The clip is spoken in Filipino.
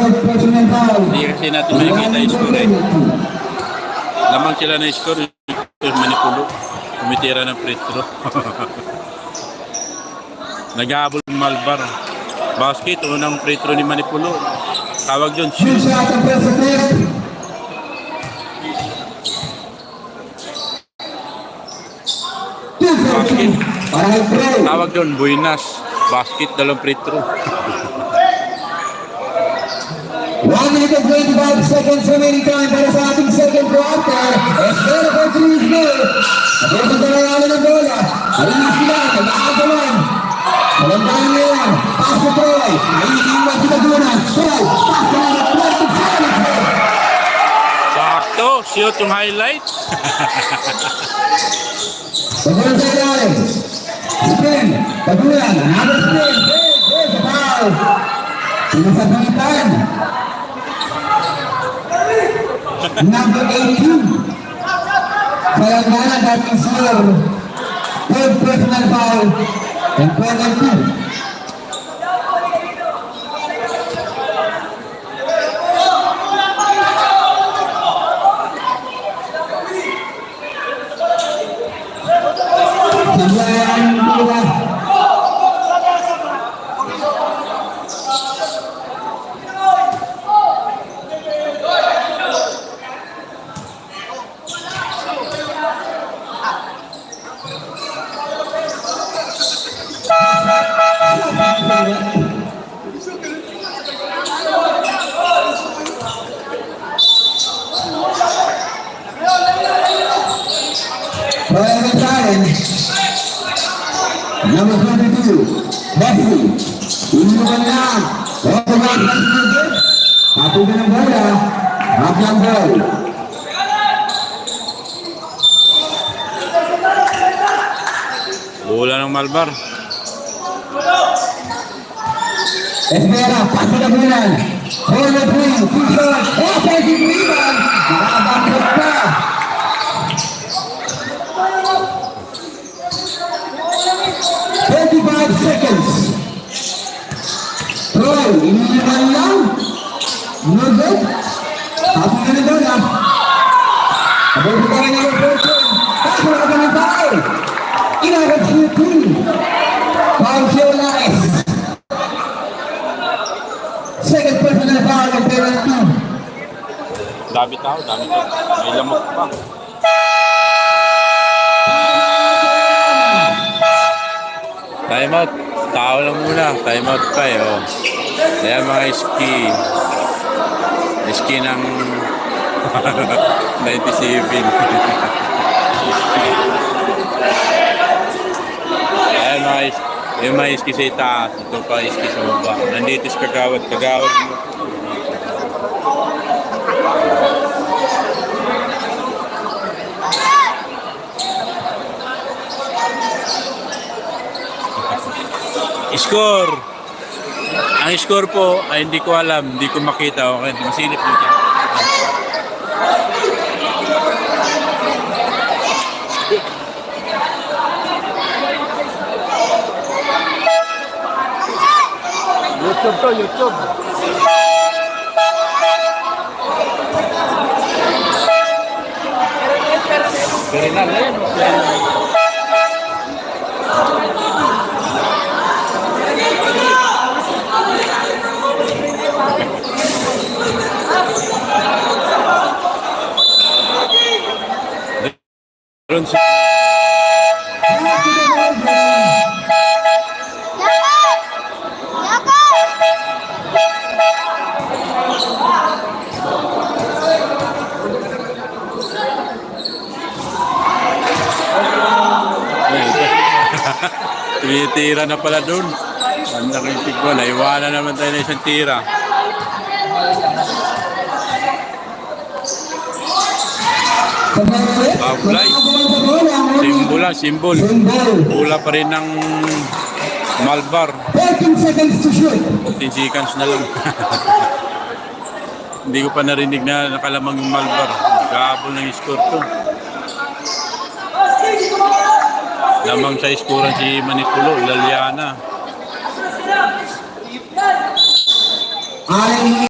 Hindi kasi natin makikita yung score eh. Lamang sila na score yung Manipulo. Tumitira ng free throw. Naghahabol ng Malbar. Basket, unang free throw ni Manipulo. Tawag doon, shoot. Basket. Tawag doon, Buenas. Basket, dalawang free throw. 1 minute and 25 seconds remaining time para sa ating second quarter. Espero po tuloy mo. At ito na ng bola. Alinis sila, nag-aagawan. Salantahan ngayon, pass to Troy. Ayun na sinagunan. Troy, pass to Troy. Sakto, shoot yung highlight. Pagkaroon sa ilalim. Spin, tagulan, another spin. There's a foul. Sinasabitan. Number 18. Sayangana dating score. Third personal foul. And penalty. Sayang dua. Private challenge. Number 22, Messi. Inuman lang. Otomak na sinigit. Patugan ng bola. Half lang ball. Bola ng Malbar. Espera, paso na bulan. Hold the three, two shots. Offensive rebound. Nakabangkot pa. Seconds. Troy, iniiwan lang. No good. Happy na na doon ah. Abot ka rin yung person. Kaso na ka ng foul. Inagad shooting. Foul siya Olaes. Second personal foul ng penalty. Dami tao. May lamok pa. Time out. Tao lang muna. Time out pa eh. Oh. Ayan mga ski. Ski ng 97. Ayan mga ski sa itaas. Ito pa ski sa baba. Nandito sa Kagawad. Kagawad mo. Score! Ang score po ay hindi ko alam, hindi ko makita. Okay, masilip mo dyan. YouTube to, YouTube. Kailan na yan? Tinitira na pala dun. Ang nakitig ko, naiwanan naman tayo na isang tira. Paulay. Simbol. Pula pa rin ng Malbar. 13 seconds to shoot. 14 seconds na lang. Hindi ko pa narinig na nakalamang yung Malbar. Nagkahabol ng score to. Lamang sa iskoran si Manipulo, Laliana.